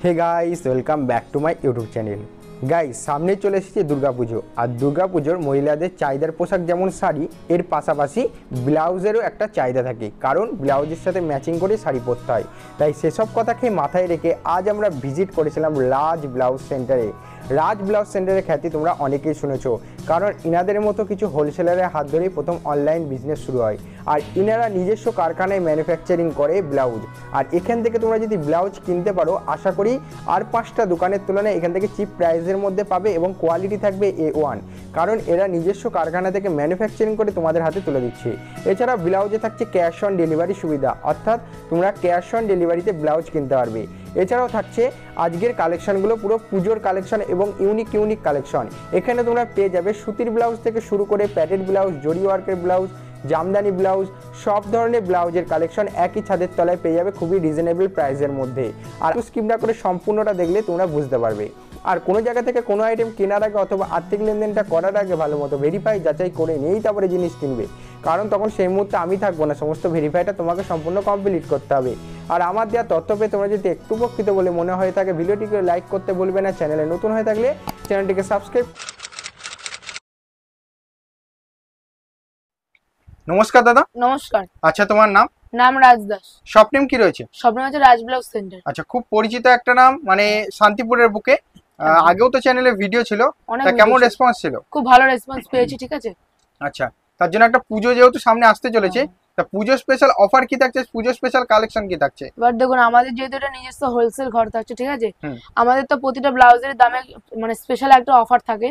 Hey guys, welcome back to my YouTube channel. Guys, সামনে চলে এসেছে দুর্গাপুজো। আর দুর্গাপুজোর মহিলাদের চাহিদার পোশাক যেমন শাড়ি, এর পাশাপাশি ব্লাউজেরও একটা চাহিদা থাকে, কারণ ব্লাউজের সাথে ম্যাচিং করে শাড়ি পরতে হয়। তাই সেসব কথাকে মাথায় রেখে আজ আমরা ভিজিট করেছিলাম রাজ ব্লাউজ সেন্টারে। রাজ ব্লাউজ সেন্টারের খ্যাতি তোমরা অনেকেই শুনেছো, কারণ ইনাদের মতো কিছু হোলসেলারের হাত ধরেই প্রথম অনলাইন বিজনেস শুরু হয়। আর ইনারা নিজস্ব কারখানায় ম্যানুফ্যাকচারিং করে ব্লাউজ। আর এখান থেকে তোমরা যদি ব্লাউজ কিনতে পারো, আশা করি আর 5টা দোকানের তুলনায় এখান থেকে চিপ প্রাইসের মধ্যে পাবে এবং কোয়ালিটি থাকবে A1, কারণ এরা নিজস্ব কারখানা থেকে ম্যানুফ্যাকচারিং করে তোমাদের হাতে তুলে দিচ্ছে। এছাড়া ব্লাউজে থাকছে ক্যাশ অন ডেলিভারি সুবিধা, অর্থাৎ তোমরা ক্যাশ অন ডেলিভারিতে ব্লাউজ কিনতে পারবে। এছাড়াও থাকছে আজকের কালেকশনগুলো পুরো পুজোর কালেকশন এবং ইউনিক কালেকশন। এখানে তোমরা পেয়ে যাবে সুতির ব্লাউজ থেকে শুরু করে প্যাটেড ব্লাউজ, জরি ওয়ার্কের ব্লাউজ, জামদানি ব্লাউজ, সব ধরনের ব্লাউজের কালেকশন একই ছাদের তলায় পেয়ে যাবে খুবই রিজনেবল প্রাইসের মধ্যে। আর স্কিপ না করে সম্পূর্ণটা দেখলে তোমরা বুঝতে পারবে। আর কোনো জায়গা থেকে কোনো আইটেম কেনার আগে অথবা আর্থিক লেনদেনটা করার আগে ভালো মতো ভেরিফাই যাচাই করে নিয়েই তারপরে জিনিস কিনবে, কারণ তখন সেই মুহূর্তে আমি থাকবো না, সমস্ত ভেরিফাইটা তোমাকে সম্পূর্ণ কমপ্লিট করতে হবে। আর আমার দেওয়া তথ্য পেয়ে তোমরা যদি একটু উপকৃত বলে মনে হয়ে থাকে, ভিডিওটিকে লাইক করতে ভুলবে না। চ্যানেলে নতুন হয়ে থাকলে চ্যানেলটিকে সাবস্ক্রাইব। নমস্কার দাদা। নমস্কার। আচ্ছা, তোমার নাম? নাম রাজ দাস। শপ নেম কি রয়েছে? শপ নাম হচ্ছে রাজ ব্লাউজ সেন্টার। আচ্ছা, খুব পরিচিত একটা নাম, মানে শান্তিপুরের বুকে। আগেও তো চ্যানেলে ভিডিও ছিল, তা কেমন রেসপন্স ছিল? খুব ভালো রেসপন্স পেয়েছি, ঠিক আছে। আচ্ছা, তার জন্য একটা পুজো যেহেতু সামনে আসতে চলেছে, তা পুজো স্পেশাল অফার কি থাকছে, পুজো স্পেশাল কালেকশন কি থাকছে? এবার দেখুন, আমাদের যেহেতু এটা নিজস্ব হোলসেল ঘর থাকছে, ঠিক আছে, আমাদের তো প্রতিটা ব্লাউজের দামে মানে স্পেশাল একটা অফার থাকে,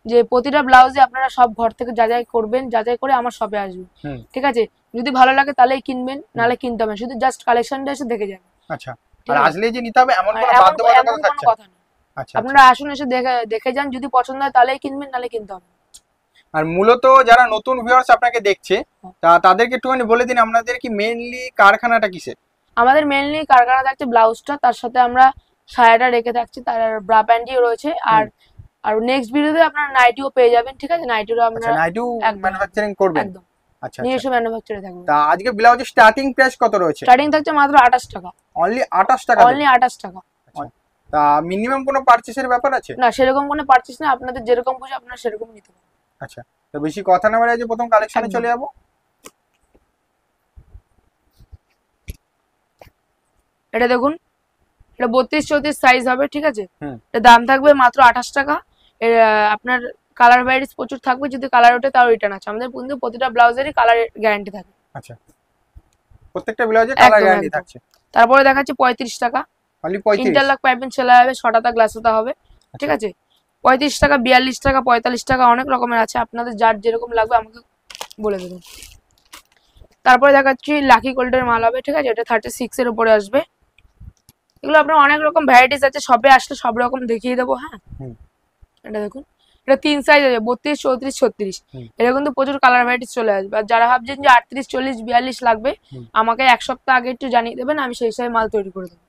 যে প্রতিটা ব্লাউজে আপনারা সব ঘর থেকে যাচাই করবেন, যাচাই করে আমার শপে আসবেন, ঠিক আছে। যদি ভালো লাগে তাহলেই কিনবেন, নালে কিনতে হবে, শুধু জাস্ট কালেকশনটা এসে দেখে যাবেন। আচ্ছা, আর আসলেই যে নিতে হবে এমন কোনো বাধ্যবাধকতা থাকছে? কথা না। আচ্ছা, আপনারা আসুন, এসে দেখে যান, যদি পছন্দ হয় তাহলেই কিনবেন, নালে কিনতে হবে। আর মূলত যারা নতুন ভিউয়ার্স আপনাকে দেখছে, তা তাদেরকে একটুখানি বলে দিন আপনাদের কি মেইনলি কারখানাটা কিসের? আমাদের মেইনলি কারখানা থাকছে ব্লাউজটা, তার সাথে আমরা সায়াটা রেখে থাকছি, তার ব্রা প্যান্টিও রয়েছে। আর নেক্সট ভিডিওতে আপনারা নাইটিও পেয়ে যাবেন, ঠিক আছে। নাইটিও আমরা নাইটিও ম্যানুফ্যাকচারিং করবেন? একদম। আচ্ছা, নিজস্ব ম্যানুফ্যাকচারে থাকবে। তা আজকে ব্লাউজের স্টার্টিং প্রাইস কত রয়েছে? স্টার্টিং থাকছে মাত্র 28 টাকা। অনলি 28 টাকা? অনলি 28 টাকা। তা মিনিমাম কোনো পারচেজের ব্যাপার আছে? না, সেরকম কোনো পারচেজ না, আপনাদের যেরকম খুশি আপনারা সেরকম নিতে পারেন। আচ্ছা, তো বেশি কথা না বাড়িয়ে প্রথম কালেকশনে চলে যাব। এটা দেখুন, এটা 32-34 সাইজ হবে, ঠিক আছে। এটা দাম থাকবে মাত্র 28 টাকা। আপনার কালার ভ্যারাইটিস প্রচুর থাকবে, যদি কালার ওঠে তাও রিটার্ন আছে। আমাদের কিন্তু প্রতিটা ব্লাউজেরই কালার গ্যারান্টি থাকে। আচ্ছা, প্রত্যেকটা ব্লাউজে কালার গ্যারান্টি থাকছে। তারপরে দেখাচ্ছি 35 টাকা। অনলি 35? ইন্টারলক পাইপিং চলে যাবে, 6টা গ্লাস হতে হবে, ঠিক আছে। 35 টাকা, 42 টাকা, 45 টাকা, অনেক রকমের আছে, আপনাদের যার যেরকম লাগবে আমাকে বলে দেবেন। তারপরে দেখাচ্ছি লাকি গোল্ডের মাল হবে, ঠিক আছে। এটা 36 এর উপরে আসবে। এগুলো আপনার অনেক রকম ভ্যারাইটিস আছে, সবে আসলে সব রকম দেখিয়ে দেবো। হ্যাঁ, এটা দেখুন, এটা 3 সাইজ আছে, 32, 34, 36। এটা কিন্তু প্রচুর কালার ভ্যারাইটিস চলে আসবে। আর যারা ভাবছেন যে 38, 40, 42 লাগবে, আমাকে 1 সপ্তাহ আগে একটু জানিয়ে দেবেন, আমি সেই হিসাবে মাল তৈরি করে দেবো।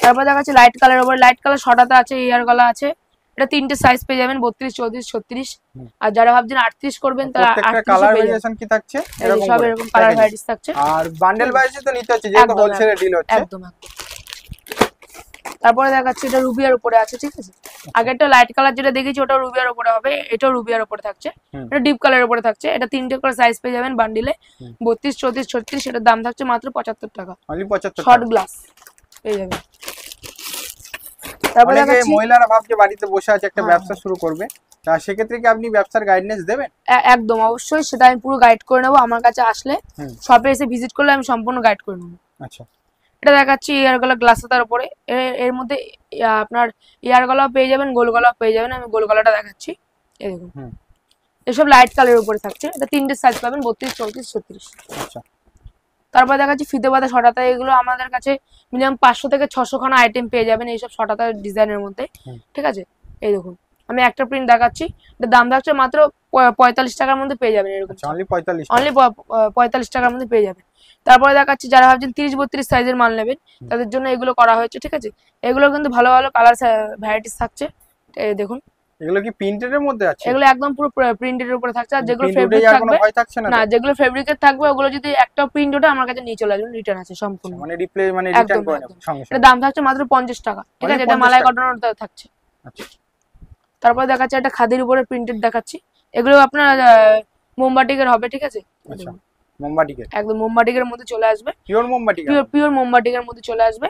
তারপর দেখাচ্ছি লাইট কালার উপরে। লাইট কালার 6টাতে আছে, এয়ার গলা আছে। এটা 3টে সাইজ পেয়ে যাবেন, 32, 34, 36। আর যারা ভাবছেন 38 করবেন, তারা 38 কালার ভেরিয়েশন কি থাকছে? এরকম সব এরকম কালার ভ্যারাইটিস থাকছে। আর বান্ডেল ওয়াইজে তো নিতে হচ্ছে, যেহেতু হোলসেলে ডিল হচ্ছে। একদম। তারপরে দেখাচ্ছি এটা রুবিয়ার উপরে আছে, ঠিক আছে। আগেরটা লাইট কালার যেটা দেখেছি ওটা রুবিয়ার উপরে হবে, এটাও রুবিয়ার উপরে থাকছে। এটা ডিপ কালারের উপরে থাকছে। এটা 3টে করে সাইজ পেয়ে যাবেন বান্ডিলে, 32, 34, 36। এটার দাম থাকছে মাত্র 75 টাকা। অনলি 75? শর্ট গ্লাস পেয়ে যাবেন। তারপরে দেখাচ্ছি মহিলারা ভাবছে বাড়িতে বসে আছে একটা ব্যবসা শুরু করবে, তা সেক্ষেত্রে কি আপনি ব্যবসার গাইডনেস দেবেন? একদম, অবশ্যই, সেটা আমি পুরো গাইড করে নেবো। আমার কাছে আসলে, শপে এসে ভিজিট করলে আমি সম্পূর্ণ গাইড করে নেবো। আচ্ছা, এটা দেখাচ্ছি এয়ার গলা গ্লাস হাতার উপরে। এর মধ্যে আপনার এয়ার গলাও পেয়ে যাবেন, গোল গলাও পেয়ে যাবেন। আমি গোল গলাটা দেখাচ্ছি, এই দেখুন। এসব লাইট কালারের উপরে থাকছে। এটা 3টে সাইজ পাবেন, 32, 34, 36। আচ্ছা, তারপর দেখাচ্ছি ফিতে বাঁধা 6টাতে। এগুলো আমাদের কাছে মিনিমাম 500 থেকে 600 খানা আইটেম পেয়ে যাবেন এইসব 6টাতে ডিজাইনের মধ্যে, ঠিক আছে। এই দেখুন, আমি একটা প্রিন্ট দেখাচ্ছি। এটার দাম থাকছে মাত্র 45 টাকার মধ্যে পেয়ে যাবেন। এরকম অনলি 45? অনলি 45 টাকার মধ্যে পেয়ে যাবেন। তারপরে দেখাচ্ছি যারা ভাবছেন 30-32 সাইজের মাল নেবেন, তাদের জন্য এগুলো করা হয়েছে, ঠিক আছে। এগুলো কিন্তু ভালো ভালো কালার ভ্যারাইটিস থাকছে, দেখুন। এগুলো কি প্রিন্টেড এর মধ্যে আছে? এগুলো একদম পুরো প্রিন্টের উপরে থাকছে। আর যেগুলো প্রিন্ট ফেব্রিক উঠে যাওয়ার কোনো থাকবে ভয় থাকছে না না, তো? যেগুলো ফেব্রিকের থাকবে ওগুলো যদি একটা প্রিন্ট ওঠে আমার কাছে নিয়ে চলে আসবেন, রিটার্ন আছে সম্পূর্ণ। মানে রিটার্ন একদম করে নেব একদম। সঙ্গে এটা সঙ্গে। দাম থাকছে মাত্র 50 টাকা, ঠিক আছে? Only এটা 50 মালাই টাকা? কটনের থাকছে। আচ্ছা তারপর দেখাচ্ছে একটা খাদির উপরে প্রিন্টেড দেখাচ্ছি। এগুলো আপনার মোমবাটিকের হবে, ঠিক আছে? আচ্ছা, মোমবাটিকের? একদম মোমবাটিকের মধ্যে চলে আসবে, পিওর মোমবাটিক? পিওর মোমবাটিকের মধ্যে চলে আসবে।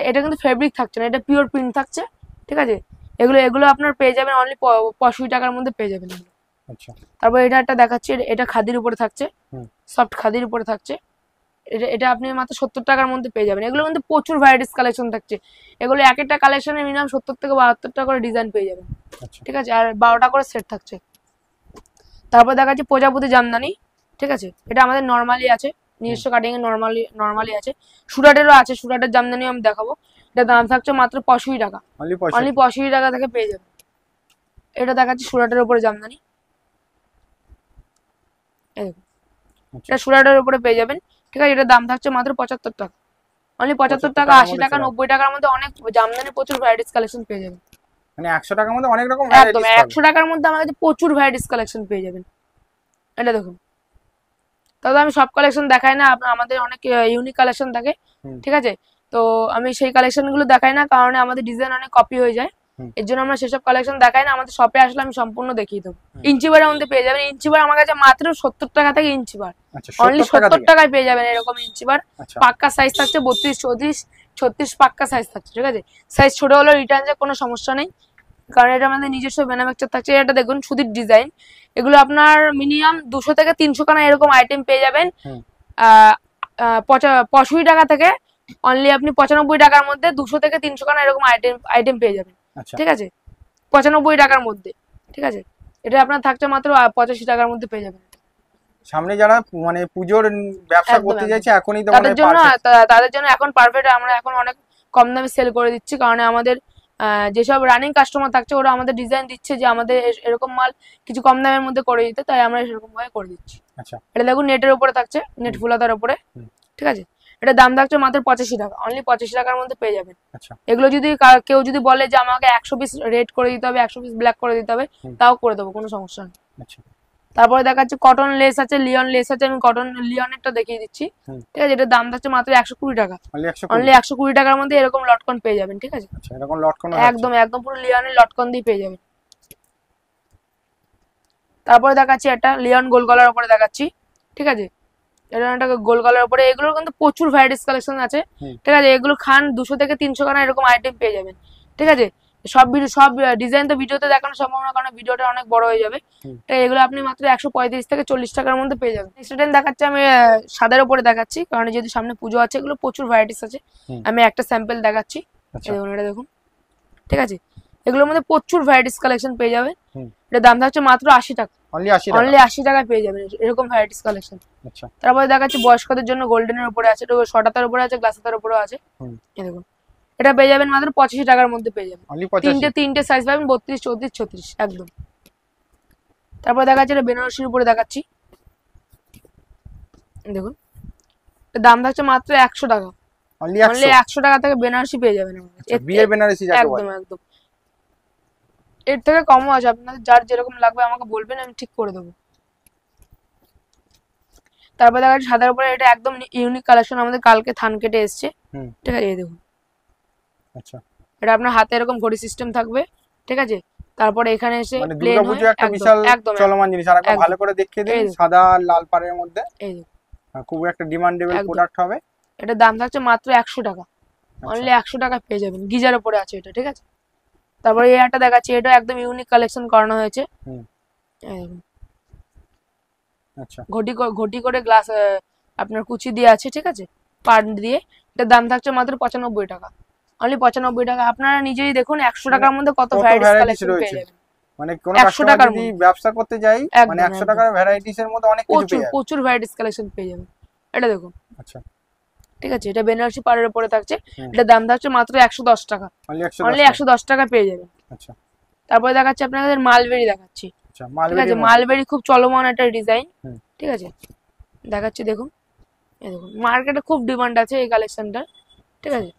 এটা কিন্তু ফেব্রিক থাকছে না, এটা পিওর প্রিন্ট থাকছে, ঠিক আছে? এগুলো আপনার পেয়ে যাবেন অনলি 65 টাকার মধ্যে পেয়ে যাবেন এগুলো। আচ্ছা। তারপর এটা একটা দেখাচ্ছি, এটা খাদির উপরে থাকছে, হুম। সফট খাদির উপরে থাকছে। এটা আপনি মাত্র 70 টাকার মধ্যে পেয়ে যাবেন। এগুলো কিন্তু প্রচুর ভ্যারাইটিস কালেকশন থাকছে। এগুলো এক একটা কালেকশনে মিনিমাম 70 থেকে 72 টাকা করে ডিজাইন পেয়ে যাবেন, আচ্ছা। ঠিক আছে? আর 12টা করে সেট থাকছে। তারপর দেখাচ্ছি প্রজাপতি জামদানি, ঠিক আছে? এটা আমাদের নরমালি আছে, নিজস্ব কাটিং এ নরমালি আছে। সুরাটেরও আছে, সুরাটের জামদানি আমি দেখাবো। এটা দাম থাকছে মাত্র 65 টাকা, অনলি অনলি 65 টাকা থেকে পেয়ে যাবেন। এটা দেখাচ্ছি সুরাটের উপরে জামদানি, এই দেখুন, এটা সুরাটের উপরে পেয়ে যাবেন, ঠিক আছে? এটার দাম থাকছে মাত্র 75 টাকা, অনলি 75 টাকা, 80 টাকা, 90 টাকার মধ্যে অনেক জামদানি প্রচুর ভ্যারাইটিস কালেকশন পেয়ে যাবেন। মানে 100 টাকার মধ্যে অনেক রকম একদম ভ্যারাইটিস 100 টাকার মধ্যে আমার কাছে প্রচুর ভ্যারাইটিস কালেকশন পেয়ে যাবেন। এটা দেখুন, তবে আমি সব কালেকশন দেখাই না, আমাদের অনেক ইউনিক কালেকশন থাকে, ঠিক আছে? তো আমি সেই কালেকশন গুলো দেখাই না, কারণ আমাদের ডিজাইন অনেক কপি হয়ে যায়, এর জন্য আমরা সেসব কালেকশন দেখাই না। আমাদের শপে আসলে আমি সম্পূর্ণ দেখিয়ে দেবো। ইঞ্চি বারের মধ্যে পেয়ে যাবেন। ইঞ্চি বার আমার কাছে মাত্র 70 টাকা থেকে ইঞ্চি বার, অনলি 70 টাকায় পেয়ে যাবেন এরকম ইঞ্চি বার। পাক্কা সাইজ থাকছে 32, 34, 36 পাক্কা সাইজ থাকছে, ঠিক আছে? সাইজ ছোট হলে রিটার্ন যায়, কোনো সমস্যা নেই, কারণ এটা আমাদের নিজস্ব ম্যানুফ্যাকচার থাকছে। এটা দেখুন সুতির ডিজাইন, এগুলো আপনার মিনিমাম 200 থেকে 300 খানা এরকম আইটেম পেয়ে যাবেন 65 টাকা থেকে। অনলি আপনি 95 টাকার মধ্যে 200 থেকে 300 খানা এরকম আইটেম পেয়ে যাবেন, ঠিক আছে? 95 টাকার মধ্যে, ঠিক আছে? এটা আপনার থাকছে মাত্র 85 টাকার মধ্যে পেয়ে যাবেন। সামনে যারা মানে পুজোর ব্যবসা করতে যাচ্ছে এখনই তো তাদের জন্য এখন পারফেক্ট। আমরা এখন অনেক কম দামে সেল করে দিচ্ছি, কারণ আমাদের যেসব রানিং কাস্টমার থাকছে ওরা আমাদের ডিজাইন দিচ্ছে যে আমাদের এরকম মাল কিছু কম দামের মধ্যে করে দিতে, তাই আমরা সেরকম ভাবে করে দিচ্ছি। এটা দেখুন নেটের উপরে থাকছে, নেট ফুলাতার উপরে, ঠিক আছে? এটা দাম থাকছে মাত্র 85 টাকা, অনলি 85 টাকার মধ্যে পেয়ে যাবেন। এগুলো যদি কেউ যদি বলে যে আমাকে 100 পিস রেড করে দিতে হবে, 100 পিস ব্ল্যাক করে দিতে হবে, তাও করে দেবো, কোনো সমস্যা নেই। তারপরে দেখাচ্ছে কটন লেস আছে, লিওন লেস আছে। আমি কটন লিওনেরটা দেখিয়ে দিচ্ছি, ঠিক আছে? এটার দাম থাকছে মাত্র 120 টাকা, অনলি 120 টাকার মধ্যে এরকম লটকন পেয়ে যাবেন, ঠিক আছে? একদম একদম পুরো লিওনের লটকন দিয়ে পেয়ে যাবেন। তারপরে দেখাচ্ছি একটা লিওন গোল গলার উপরে দেখাচ্ছি, ঠিক আছে? এটা একটা গোল গলার উপরে, এগুলোর কিন্তু প্রচুর ভ্যারাইটিস কালেকশন আছে, ঠিক আছে? এগুলো খান 200 থেকে 300 খানা এরকম আইটেম পেয়ে যাবেন, ঠিক আছে? সব ডিজাইন তো ভিডিওতে দেখানো সম্ভব না, কারণ ভিডিওটা অনেক বড় হয়ে যাবে। তাই এগুলো আপনি মাত্র 135 থেকে 40 টাকার মধ্যে পেয়ে যাবেন। নেক্সট দেখাচ্ছি আমি সাদার উপরে দেখাচ্ছি, কারণ যেহেতু সামনে পুজো আছে, এগুলো প্রচুর ভ্যারাইটিস আছে। আমি একটা স্যাম্পল দেখাচ্ছি, এটা দেখুন, ঠিক আছে? এগুলোর মধ্যে প্রচুর ভ্যারাইটিস কালেকশন পেয়ে যাবেন। এটার দাম থাকছে মাত্র 80 টাকা, অনলি 80 টাকায় পেয়ে যাবেন এরকম ভ্যারাইটিস কালেকশন। তারপরে দেখাচ্ছি বয়স্কদের জন্য গোল্ডেনের উপরে আছে, শর্টাতার উপরে আছে, গ্লাসের উপরেও আছে। এই দেখুন, এটা পেয়ে যাবেন মাত্র 85 টাকার মধ্যে পেয়ে যাবেন। তিনটে সাইজ পাবেন, 32, 34, 36 একদম। তারপরে দেখাচ্ছি এটা বেনারসির উপরে দেখাচ্ছি, দেখুন, দাম থাকছে মাত্র 100 টাকা, অনলি 100 টাকা থেকে বেনারসি পেয়ে যাবেন। একদম একদম, এর থেকে কমও আছে, আপনাদের যার যেরকম লাগবে আমাকে বলবেন, আমি ঠিক করে দেবো। তারপরে দেখা যাচ্ছে সাদার উপরে, এটা একদম ইউনিক কালেকশন, আমাদের কালকে থান কেটে এসছে, ঠিক আছে? এই দেখুন, এটা আপনার হাতে এরকম ঘড়ি সিস্টেম থাকবে, ঠিক আছে? তারপরে এখানে এসে দুর্গাপূজো একটা বিশাল চলমান জিনিস, আর ভালো করে দেখিয়ে দিন। সাদা আর লাল পাড়ের মধ্যে খুব একটা ডিমান্ডেবল প্রোডাক্ট হবে। এটার দাম থাকছে মাত্র 100 টাকা, অনলি 100 টাকা পেয়ে যাবেন। গিজার উপরে আছে এটা, ঠিক আছে? তারপরে এই একটা দেখাচ্ছি, এটা একদম ইউনিক কালেকশন করানো হয়েছে। ঘটি করে গ্লাস আপনার কুচি দিয়ে আছে, ঠিক আছে? পার্ট দিয়ে। এটার দাম থাকছে মাত্র 95 টাকা, অনলি 95 টাকা। আপনারা নিজেই দেখুন 100 টাকার মধ্যে কত ভ্যারাইটিস কালেকশন পেয়ে যাবেন। মানে কোন কাস্টমার যদি ব্যবসা করতে যাই, মানে 100 টাকার ভ্যারাইটিস এর মধ্যে অনেক কিছু পেয়ে যাবেন, প্রচুর ভ্যারাইটিস কালেকশন পেয়ে যাবেন। এটা দেখুন, ঠিক আছে? এটা বেনারসি পাড়ের উপরে থাকছে, এটার দাম থাকছে মাত্র 110 টাকা, অনলি 110 টাকা পেয়ে যাবেন। তারপরে দেখাচ্ছি আপনাদের মালবেরি দেখাচ্ছি, ঠিক আছে? মালবেরি খুব চলমান একটা ডিজাইন, ঠিক আছে? দেখাচ্ছি, দেখুন, এই দেখুন, মার্কেটে খুব ডিমান্ড আছে এই কালেকশনটার, ঠিক আছে?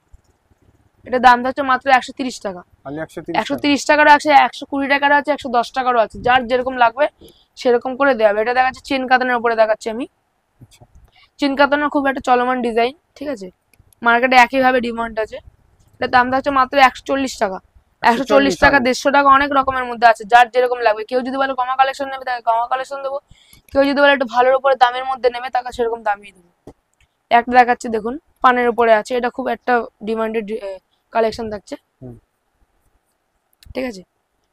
এটা দাম থাকছে মাত্র 130 টাকা। অনলি 130 টাকারও আছে, 120 টাকারও আছে, 110 টাকারও আছে, যার যেরকম লাগবে সেরকম করে দেওয়া হবে। এটা দেখাচ্ছে চেন কাতানের উপরে দেখাচ্ছি আমি। আচ্ছা চেন কাতানের খুব একটা চলমান ডিজাইন, ঠিক আছে, মার্কেটে একইভাবে ডিমান্ড আছে। এটা দাম থাকছে মাত্র 140 টাকা। 140 টাকা, 150 টাকা, অনেক রকমের মধ্যে আছে, যার যেরকম লাগবে। কেউ যদি বলে কমা কালেকশন নেবে তাকে কমা কালেকশন দেবো, কেউ যদি বলে একটু ভালোর উপরে দামের মধ্যে নেবে তাকে সেরকম দামই দেবো। একটা দেখাচ্ছে দেখুন পানের উপরে আছে, এটা খুব একটা ডিমান্ডেড কালেকশন থাকছে, ঠিক আছে।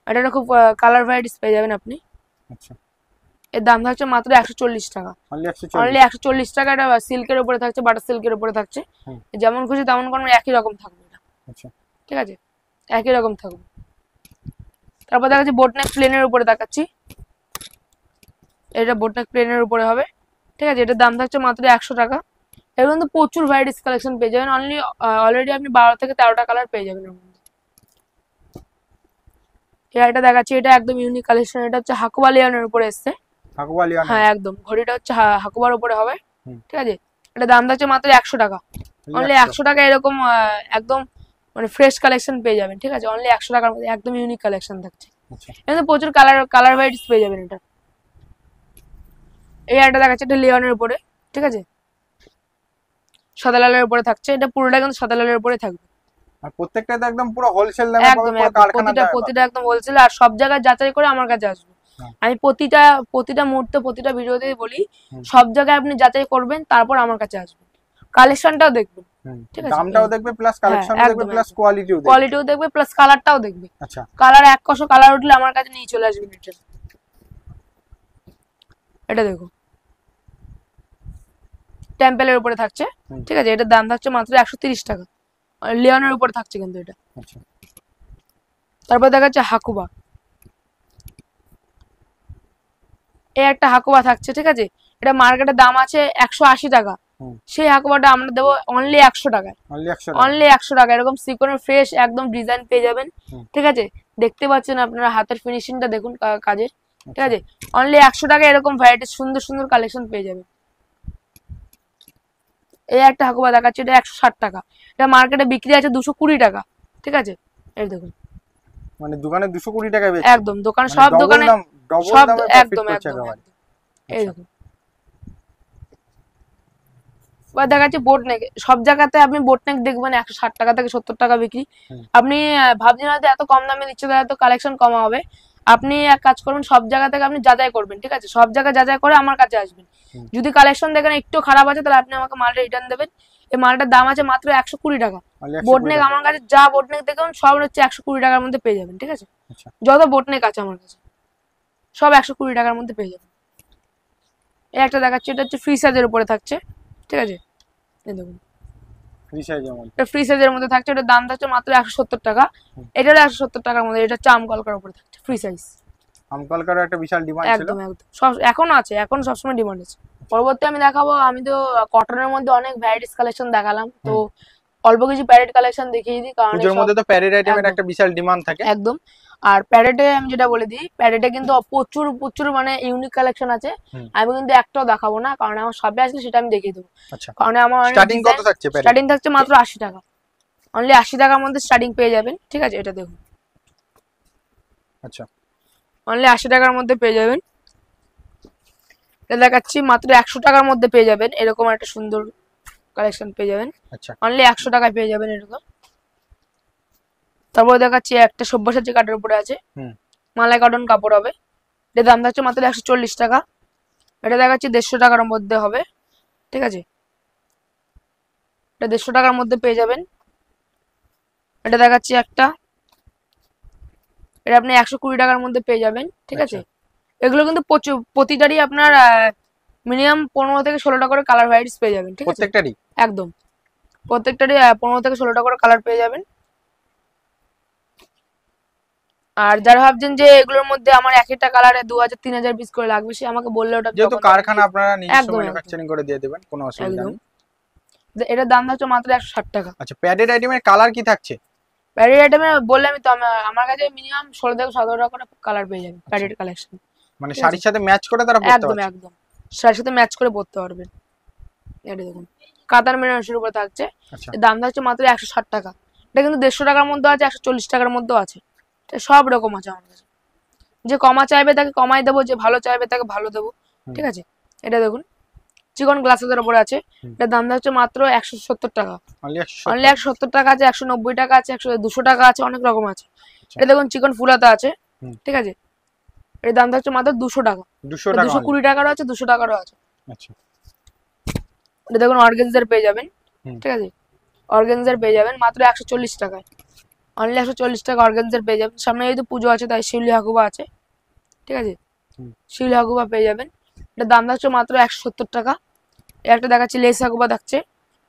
এটা খুব কালার ভ্যারাইটিস পেয়ে যাবেন আপনি। আচ্ছা এর দাম থাকছে মাত্র 140 টাকা। অনলি 140 টাকা। এটা সিল্কের উপরে থাকছে, বাটার সিল্কের উপরে থাকছে, যেমন খুশি তেমন কোনো একই রকম থাকবে এটা, ঠিক আছে, একই রকম থাকবে। তারপর দেখাচ্ছি বোটনেক প্লেনের উপরে দেখাচ্ছি, এটা বোটনেক প্লেনের উপরে হবে, ঠিক আছে। এটার দাম থাকছে মাত্র 100 টাকা। এর মধ্যে প্রচুর ভ্যারাইটিস কালেকশন পেয়ে যাবেন। অলরেডি আপনি 12 থেকে 13টা কালার পেয়ে যাবেন এর মধ্যে। এটা দেখাচ্ছি, এটা একদম ইউনিক কালেকশন। এটা হচ্ছে হাকুবা লিওনের উপরে এসছে। হ্যাঁ একদম, ঘড়িটা হচ্ছে হাকুবার উপরে হবে, ঠিক আছে। এটা দাম থাকছে মাত্র 100 টাকা। অনলি 100 টাকা এরকম একদম মানে ফ্রেশ কালেকশন পেয়ে যাবেন, ঠিক আছে। অনলি 100 টাকার মধ্যে একদম ইউনিক কালেকশন থাকছে। এখানে প্রচুর কালার ভ্যারাইটিস পেয়ে যাবেন এটা। এই একটা দেখাচ্ছে, এটা লিওনের উপরে, ঠিক আছে, সাদা লালের উপরে থাকছে। এটা পুরোটা কিন্তু সাদা লালের উপরে থাকবে। আর প্রত্যেকটা তো একদম পুরো হোলসেল দামে একদম প্রতিটা একদম হোলসেল, আর সব জায়গায় যাচাই করে আমার কাছে আসবে। আমি প্রতিটা মুহূর্তে প্রতিটা ভিডিওতে বলি সব জায়গায় আপনি যাচাই করবেন, তারপর আমার কাছে আসবেন, কালেকশনটাও দেখবেন, ঠিক আছে, দামটাও দেখবে প্লাস কালেকশনটাও দেখবে প্লাস কোয়ালিটিও দেখবে প্লাস কালারটাও দেখবে। আচ্ছা কালার এক কষো কালার উঠলে আমার কাছে নিয়ে চলে আসবেন। এটা দেখো টেম্পেলের উপরে থাকছে, ঠিক আছে। এটার দাম থাকছে মাত্র 130 টাকা। লিওনের উপরে থাকছে কিন্তু এটা। তারপর দেখাচ্ছে হাকুবা, এই একটা হাকুবা থাকছে, ঠিক আছে। এটা মার্কেটের দাম আছে 180 টাকা, সেই হাকুবাটা আমরা দেবো অনলি 100 টাকায়। অনলি 100 টাকা। এরকম সিকোয়েন্সের ফ্রেশ একদম ডিজাইন পেয়ে যাবেন, ঠিক আছে। দেখতে পাচ্ছেন আপনারা হাতের ফিনিশিংটা দেখুন কাজের, ঠিক আছে। অনলি 100 টাকা এরকম ভ্যারাইটি সুন্দর সুন্দর কালেকশন পেয়ে যাবেন। এই একটা হাকুবা দেখাচ্ছে, এটা 160 টাকা। এটা মার্কেটে বিক্রি আছে 220 টাকা, ঠিক আছে। এই দেখুন মানে দোকানে 220 টাকায় বেচছে একদম, দোকানে সব দোকানে সব একদম একদম। এই দেখুন এবার দেখাচ্ছি বোটনেক। সব জায়গাতে আপনি বোটনেক দেখবেন 160 টাকা থেকে 70 টাকা বিক্রি। আপনি ভাবছেন হয়তো এত কম দামে দিচ্ছে তাহলে তো কালেকশন কমা হবে। আপনি এক কাজ করবেন, সব জায়গা থেকে আপনি যাচাই করবেন, ঠিক আছে। সব জায়গায় যাচাই করে আমার কাছে আসবেন। যদি কালেকশন দেখেন একটু খারাপ আছে তাহলে আপনি আমাকে মালটা রিটার্ন দেবেন। এই মালটার দাম আছে মাত্র 120 টাকা। বোটনেক আমার কাছে যা বোটনেক দেখুন সব হচ্ছে 120 টাকার মধ্যে পেয়ে যাবেন, ঠিক আছে। যত বোটনেক আছে আমার কাছে সব 120 টাকার মধ্যে পেয়ে যাবেন। এই একটা দেখাচ্ছি, এটা হচ্ছে ফ্রি সাইজের উপরে থাকছে, ঠিক আছে। এই দেখুন ফ্রি সাইজের মধ্যে থাকছে, এটার দাম থাকছে মাত্র 170 টাকা। এটারও 170 টাকার মধ্যে। এটা হচ্ছে আমকলকার উপরে থাকছে, ফ্রি সাইজ। আমকলকার একটা বিশাল ডিমান্ড ছিল, একদম একদম সব এখনো আছে, এখন সবসময় ডিমান্ড আছে। পরবর্তী আমি দেখাবো, আমি তো কটনের মধ্যে অনেক ভ্যারাইটিস কালেকশন দেখালাম, তো অল্প কিছু প্যারেড কালেকশন দেখিয়ে দিই, কারণ পুজোর মধ্যে তো প্যারেড আইটেমের একটা বিশাল ডিমান্ড থাকে একদম। আর প্যারেডে আমি যেটা বলে দিই, প্যারেডে কিন্তু প্রচুর প্রচুর মানে ইউনিক কালেকশন আছে। আমি কিন্তু একটাও দেখাবো না, কারণ আমার সবে আসলে সেটা আমি দেখিয়ে দেবো। কারণ আমার স্টার্টিং কত থাকছে? স্টার্টিং থাকছে মাত্র 80 টাকা। অনলি 80 টাকার মধ্যে স্টার্টিং পেয়ে যাবেন, ঠিক আছে। এটা দেখুন, আচ্ছা, অনলি 80 টাকার মধ্যে পেয়ে যাবেন। এটা দেখাচ্ছি মাত্র 100 টাকার মধ্যে পেয়ে যাবেন, এরকম একটা সুন্দর কালেকশন পেয়ে যাবেন। আচ্ছা, অনলি 100 টাকায় পেয়ে যাবেন এরকম। তারপর দেখাচ্ছি একটা সব্যসাচী কাঠের উপরে আছে, মালাই কটন কাপড় হবে। এটার দাম থাকছে মাত্র 140 টাকা। এটা দেখাচ্ছি 150 টাকার মধ্যে হবে, ঠিক আছে। এটা 150 টাকার মধ্যে পেয়ে যাবেন। এটা দেখাচ্ছি একটা, এটা আপনি 120 টাকার মধ্যে পেয়ে যাবেন, ঠিক আছে। এগুলো কিন্তু প্রতিটারই আপনার মিনিমাম 15 থেকে 16টা করে কালার ভ্যারাইটিস পেয়ে যাবেন, ঠিক আছে। প্রত্যেকটারই একদম প্রত্যেকটারই 15 থেকে 16টা করে কালার পেয়ে যাবেন। আর যারা ভাবছেন যে এগুলোর মধ্যে আমার এক একটা কালারে 2000-3000 পিস করে লাগবে, সে আমাকে বললে ওটা যেহেতু কারখানা আপনারা নিজস্ব ম্যানুফ্যাকচারিং করে দিয়ে দেবেন, কোনো অসুবিধা নেই। এটার দাম থাকছে মাত্র 160 টাকা। আচ্ছা, প্যাডেড আইটেমের কালার কি থাকছে? প্যাডেড আইটেমে বললে আমি তো আমার কাছে মিনিমাম 16 থেকে 17টা করে কালার পেয়ে যাবেন প্যাডেড কালেকশন। মানে শাড়ির সাথে ম্যাচ করে তারা পরতে পারবে। একদম একদম শাড়ির সাথে ম্যাচ করে পরতে পারবেন। এটা দেখুন কাতার বেনারসির উপরে থাকছে, দাম থাকছে মাত্র 160 টাকা। এটা কিন্তু 150 টাকার মধ্যে আছে, 140 টাকার মধ্যেও আছে, সব রকম আছে আমার কাছে। যে কমা চাইবে তাকে কমাই দেবো, যে ভালো চাইবে তাকে ভালো দেবো, ঠিক আছে। এটা দেখুন চিকন গ্লাসের উপরে আছে, এটার দাম হচ্ছে মাত্র 170 টাকা, অনলি 170 টাকা আছে, 190 টাকা আছে, 200 টাকা আছে, অনেক রকম আছে। এটা দেখুন চিকন ফুলাতা আছে, ঠিক আছে, এর দাম হচ্ছে মাত্র 200 টাকা, 220 টাকারও আছে, 200 টাকারও আছে। আচ্ছা, এটা দেখুন অর্গানজার পেয়ে যাবেন, ঠিক আছে, অর্গানজার পেয়ে যাবেন মাত্র 140 টাকায়, অনলি 140 টাকা অর্গানজার পেয়ে যাবেন। সামনে যেহেতু পুজো আছে তাই শিউলি হাকুবা আছে, ঠিক আছে, শিউলি হাকুবা পেয়ে যাবেন। এটার দাম থাকছে মাত্র 170 টাকা। একটা দেখাচ্ছি লেস হাকুবা থাকছে,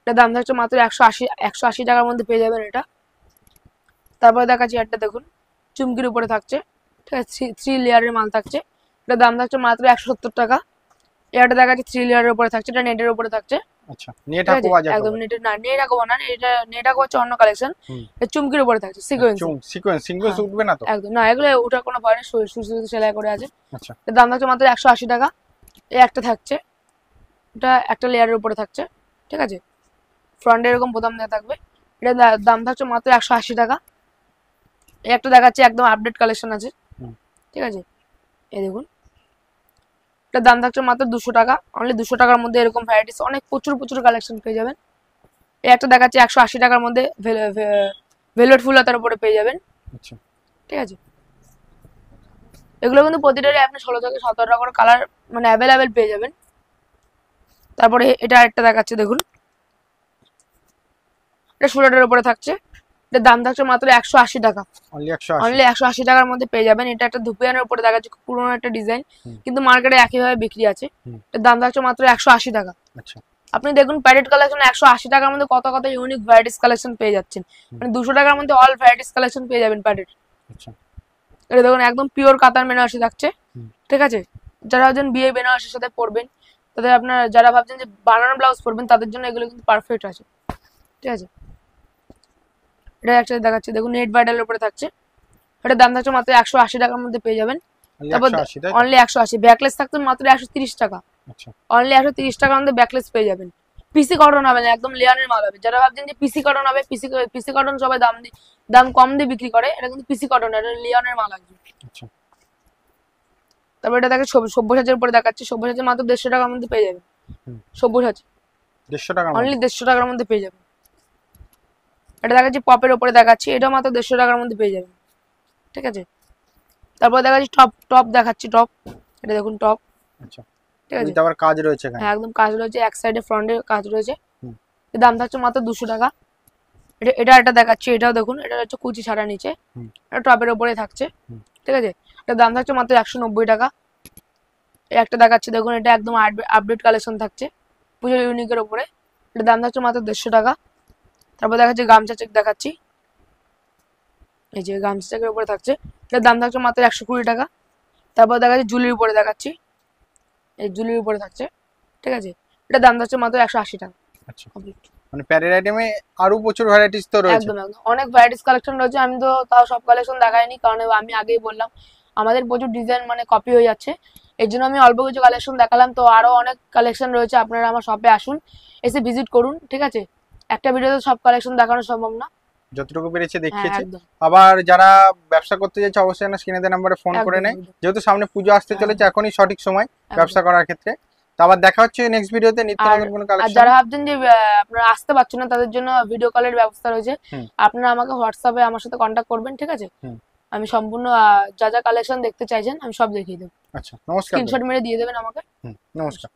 এটার দাম থাকছে মাত্র 180 টাকার মধ্যে পেয়ে যাবেন এটা। তারপরে দেখাচ্ছি একটা দেখুন চুমকির উপরে থাকছে, ঠিক আছে, 3 লেয়ারের মাল থাকছে, এটার দাম থাকছে মাত্র 170 টাকা। এটা দেখাচ্ছি 3 লেয়ারের উপরে থাকছে, এটা নেটের উপরে থাকছে। আচ্ছা, নেট হাকুবা একদম নেটের না, নেট হাকুবা না, এটা নেট হাকুবা হচ্ছে অন্য কালেকশন, এটা চুমকির উপরে থাকছে সিকোয়েন্স উঠবে না তো? একদম না, এগুলো ওঠার কোনো ভয় নেই, সুই সেলাই করে আছে। আচ্ছা, এর দাম থাকছে মাত্র 180 টাকা। এই একটা থাকছে, এটা একটা লেয়ারের উপরে থাকছে, ঠিক আছে, ফ্রন্টে এরকম বোতাম দেওয়া থাকবে, এটা দাম থাকছে মাত্র 180 টাকা। এই একটা দেখাচ্ছে একদম আপডেট কালেকশন আছে, ঠিক আছে, এই দেখুন এটার দাম থাকছে মাত্র 200 টাকা, অনলি 200 টাকার মধ্যে এরকম ভ্যারাইটিস অনেক প্রচুর কালেকশন পেয়ে যাবেন। এই একটা দেখাচ্ছে 180 টাকার মধ্যে ভেলভেট ফুল হাতার উপরে পেয়ে যাবেন, আচ্ছা, ঠিক আছে। এগুলো কিন্তু প্রতিটারই আপনি 16 থেকে 17 টাকা করে কালার মানে অ্যাভেলেবেল পেয়ে যাবেন। তারপরে এটা আরেকটা দেখাচ্ছে দেখুন, এটা 16টার উপরে থাকছে, এটার দাম থাকছে মাত্র 180 টাকা, অনলি 180 টাকার মধ্যে পেয়ে যাবেন। এটা একটা ধুপিয়ানের উপরে দেখাচ্ছে, খুব পুরোনো একটা ডিজাইন, কিন্তু মার্কেটে একইভাবে বিক্রি আছে। এটার দাম থাকছে মাত্র 180 টাকা। আচ্ছা, আপনি দেখুন প্যারেড কালেকশন 180 টাকার মধ্যে কত কত ইউনিক ভ্যারাইটিস কালেকশন পেয়ে যাচ্ছেন, মানে 200 টাকার মধ্যে অল ভ্যারাইটিস কালেকশন পেয়ে যাবেন প্যারেড। আচ্ছা, এটা দেখুন একদম পিওর কাতার বেনারসি থাকছে, ঠিক আছে, যারা ভাবছেন বিয়ে বেনারসির সাথে পরবেন, তাদের আপনার যারা ভাবছেন যে বানানো ব্লাউজ পরবেন তাদের জন্য এগুলো কিন্তু পারফেক্ট আছে, ঠিক আছে। এটা একটা দেখাচ্ছে দেখুন নেট ব্রাইডালের উপরে থাকছে, এটার দাম থাকছে মাত্র 180 টাকার মধ্যে পেয়ে যাবেন। তারপর অনলি 180, ব্যাকলেস থাকছে মাত্র 130 টাকা, অনলি 130 টাকার মধ্যে ব্যাকলেস পেয়ে যাবেন। পিসি কটন হবে না, একদম লেয়ারের মাল হবে। যারা ভাবছেন যে পিসি কটন হবে, পিসি কটন সবাই দাম কম দিয়ে বিক্রি করে, এটা কিন্তু পিসি কটন, এটা লিওনের মাল আছে। তারপর এটা দেখে সব্যসাচের উপরে দেখাচ্ছে, সব্যসাচের মাত্র 150 টাকার মধ্যে পেয়ে যাবেন, সব্যসাচী 150 টাকা, অনলি 150 টাকার মধ্যে পেয়ে যাবেন। এটা দেখাচ্ছি পপের উপরে দেখাচ্ছি, এটাও মাত্র 150 টাকার মধ্যে পেয়ে যাবেন, ঠিক আছে। তারপর দেখাচ্ছি টপ দেখাচ্ছি, টপ, এটা দেখুন টপ, আচ্ছা, ঠিক আছে, এটা আবার কাজ রয়েছে এখানে, হ্যাঁ একদম কাজ রয়েছে, এক সাইডে ফ্রন্টে কাজ রয়েছে, এর দাম থাকছে মাত্র 200 টাকা। এটা দেখাচ্ছি, এটাও দেখুন, এটা হচ্ছে কুচি ছাড়া নিচে, এটা টপের উপরে থাকছে, ঠিক আছে, এটার দাম থাকছে মাত্র 190 টাকা। এই একটা দেখাচ্ছি দেখুন, এটা একদম আপডেট কালেকশন থাকছে পুজোর ইউনিকের উপরে, এটার দাম থাকছে মাত্র 150 টাকা। তারপর দেখাচ্ছি গামছা চেক দেখাচ্ছি, এই যে গামছা চেকের উপরে থাকছে, এটার দাম থাকছে মাত্র 120 টাকা। তারপর দেখাচ্ছি জুলির উপরে দেখাচ্ছি, এই জুলির উপরে থাকছে, ঠিক আছে, এটার দাম থাকছে মাত্র 180 টাকা। আচ্ছা, মানে প্যারেড আইটেমে আরো প্রচুর ভ্যারাইটিস তো রয়েছে, একদম অনেক ভ্যারাইটিস কালেকশন রয়েছে। আমি তো তাও সব কালেকশন দেখাইনি, কারণ আমি আগেই বললাম আমাদের প্রচুর ডিজাইন মানে কপি হয়ে যাচ্ছে, এর জন্য আমি অল্প কিছু কালেকশন দেখালাম। তো আরো অনেক কালেকশন রয়েছে, আপনারা আমার শপে আসুন, এসে ভিজিট করুন, ঠিক আছে। একটা ভিডিওতে সব কালেকশন দেখানো সম্ভব না, যতটুকু পেরেছে দেখিয়েছি। আবার যারা ব্যবসা করতে যাচ্ছে অবশ্যই না স্ক্রিনে দেওয়া নম্বরে ফোন করে নেয়, যেহেতু সামনে পুজো আসতে চলেছে, এখনই সঠিক সময় ব্যবসা করার ক্ষেত্রে। তো আবার দেখা হচ্ছে নেক্সট ভিডিওতে নিত্য নতুন কোনো কালেকশন। আর যারা ভাবছেন যে আপনারা আসতে পারছেন না তাদের জন্য ভিডিও কলের ব্যবস্থা রয়েছে, আপনারা আমাকে হোয়াটসঅ্যাপে আমার সাথে কন্ট্যাক্ট করবেন, ঠিক আছে, আমি সম্পূর্ণ যা যা কালেকশন দেখতে চাইছেন আমি সব দেখিয়ে দেবো। আচ্ছা, নমস্কার, স্ক্রিনশট মেরে দিয়ে দেবেন আমাকে। নমস্কার।